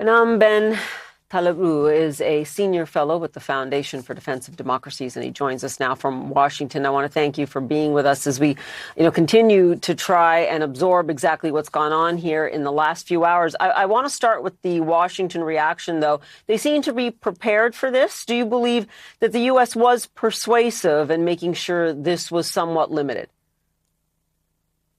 Behnam Ben Taleblu is a senior fellow with the Foundation for Defense of Democracies, and he joins us now from Washington. I want to thank you for being with us as we, continue to try and absorb exactly what's gone on here in the last few hours. I want to start with the Washington reaction, though. They seem to be prepared for this. Do you believe that the U.S. was persuasive in making sure this was somewhat limited?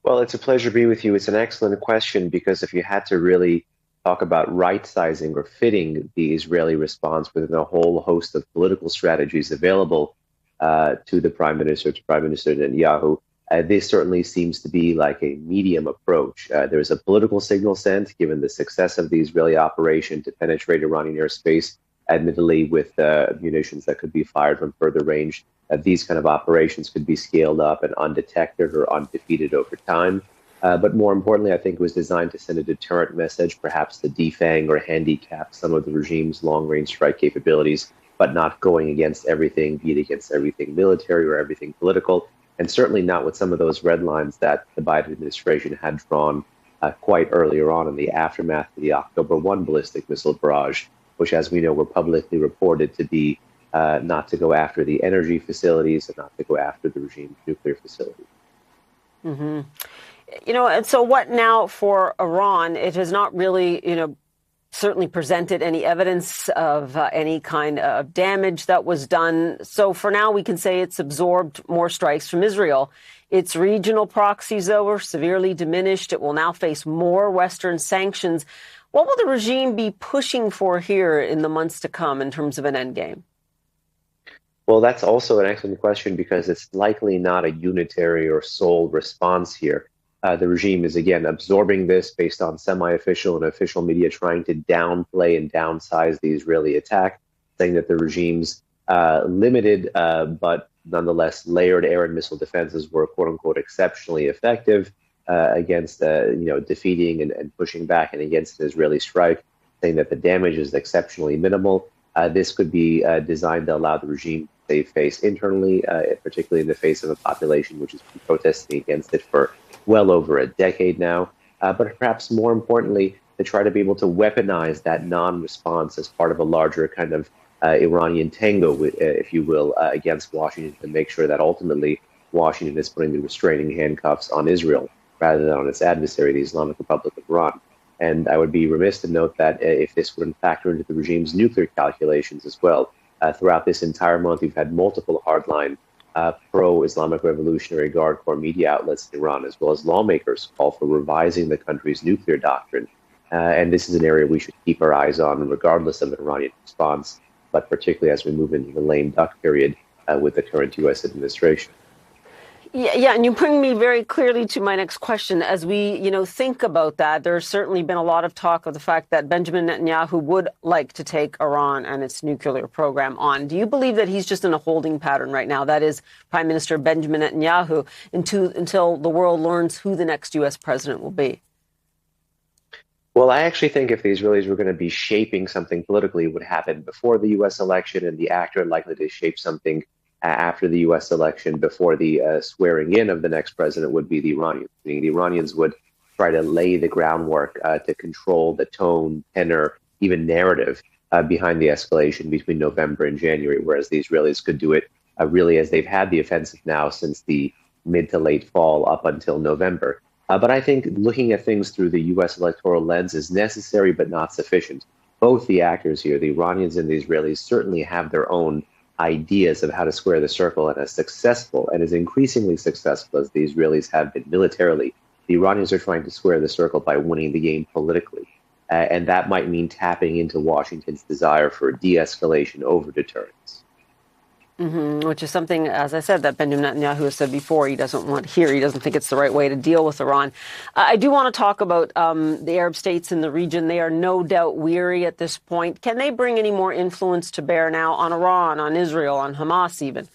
Well, it's a pleasure to be with you. It's an excellent question because if you had to really talk about right sizing or fitting the Israeli response within a whole host of political strategies available to the Prime Minister, to Prime Minister Netanyahu, this certainly seems to be like a medium approach. There's a political signal sent given the success of the Israeli operation to penetrate Iranian airspace, admittedly with munitions that could be fired from further range. These kind of operations could be scaled up and undetected or undefeated over time. But more importantly, I think it was designed to send a deterrent message, perhaps to defang or handicap some of the regime's long-range strike capabilities, but not going against everything, be it against everything military or everything political, and certainly not with some of those red lines that the Biden administration had drawn quite earlier on in the aftermath of the October 1 ballistic missile barrage, which, as we know, were publicly reported to be not to go after the energy facilities and not to go after the regime's nuclear facilities. Mm-hmm. And so what now for Iran? It has not really, certainly presented any evidence of any kind of damage that was done. So for now, we can say it's absorbed more strikes from Israel. Its regional proxies, though, were severely diminished. It will now face more Western sanctions. What will the regime be pushing for here in the months to come in terms of an endgame? Well, that's also an excellent question because it's likely not a unitary or sole response here. The regime is again absorbing this based on semi-official and official media trying to downplay and downsize the Israeli attack, saying that the regime's limited but nonetheless layered air and missile defenses were "quote unquote" exceptionally effective against defeating and pushing back and against an Israeli strike, saying that the damage is exceptionally minimal. This could be designed to allow the regime to save face internally, particularly in the face of a population which has been protesting against it for well over a decade now. But perhaps more importantly, to try to be able to weaponize that non-response as part of a larger kind of Iranian tango, if you will, against Washington to make sure that ultimately Washington is putting the restraining handcuffs on Israel rather than on its adversary, the Islamic Republic of Iran. And I would be remiss to note that if this would factor into the regime's nuclear calculations as well. Throughout this entire month, we've had multiple hardline pro-Islamic Revolutionary Guard Corps media outlets in Iran, as well as lawmakers, call for revising the country's nuclear doctrine. And this is an area we should keep our eyes on, regardless of an Iranian response, but particularly as we move into the lame duck period with the current U.S. administration. Yeah, and you bring me very clearly to my next question. As we, think about that, there's certainly been a lot of talk of the fact that Benjamin Netanyahu would like to take Iran and its nuclear program on. Do you believe that he's just in a holding pattern right now? That is, Prime Minister Benjamin Netanyahu, until the world learns who the next U.S. president will be? Well, I actually think if the Israelis were going to be shaping something politically, it would happen before the U.S. election, and the actor likely to shape something after the U.S. election before the swearing in of the next president would be the Iranians. Meaning the Iranians would try to lay the groundwork to control the tone, tenor, even narrative behind the escalation between November and January, whereas the Israelis could do it really as they've had the offensive now since the mid to late fall up until November. But I think looking at things through the U.S. electoral lens is necessary but not sufficient. Both the actors here, the Iranians and the Israelis, certainly have their own ideas of how to square the circle, and as successful and as increasingly successful as the Israelis have been militarily, the Iranians are trying to square the circle by winning the game politically. And that might mean tapping into Washington's desire for de-escalation over deterrence. Which is something, as I said, that Benjamin Netanyahu has said before he doesn't want here. He doesn't think it's the right way to deal with Iran. I do want to talk about the Arab states in the region. They are no doubt weary at this point. Can they bring any more influence to bear now on Iran, on Israel, on Hamas even?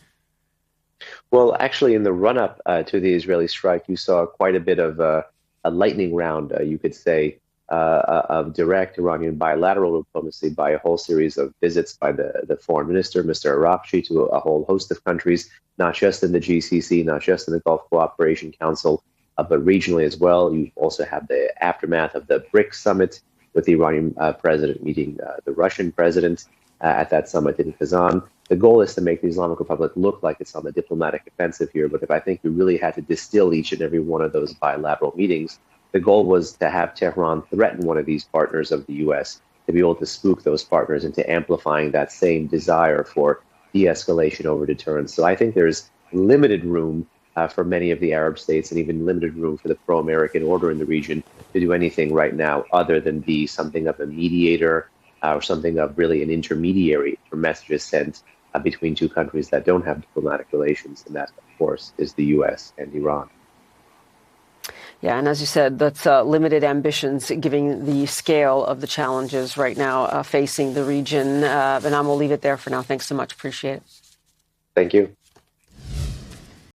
Well, actually, in the run-up to the Israeli strike, you saw quite a bit of a lightning round, you could say, of direct Iranian bilateral diplomacy by a whole series of visits by the foreign minister, Mr. Arakchi, to a whole host of countries, not just in the GCC, not just in the Gulf Cooperation Council, but regionally as well. You also have the aftermath of the BRICS summit with the Iranian president meeting the Russian president at that summit in Kazan. The goal is to make the Islamic Republic look like it's on the diplomatic offensive here. But if I think we really had to distill each and every one of those bilateral meetings, the goal was to have Tehran threaten one of these partners of the U.S., to be able to spook those partners into amplifying that same desire for de-escalation over deterrence. So I think there's limited room for many of the Arab states, and even limited room for the pro-American order in the region to do anything right now other than be something of a mediator or something of really an intermediary for messages sent between two countries that don't have diplomatic relations, and that, of course, is the U.S. and Iran. Yeah, and as you said, that's limited ambitions, given the scale of the challenges right now facing the region. Behnam, we'll leave it there for now. Thanks so much. Appreciate it. Thank you.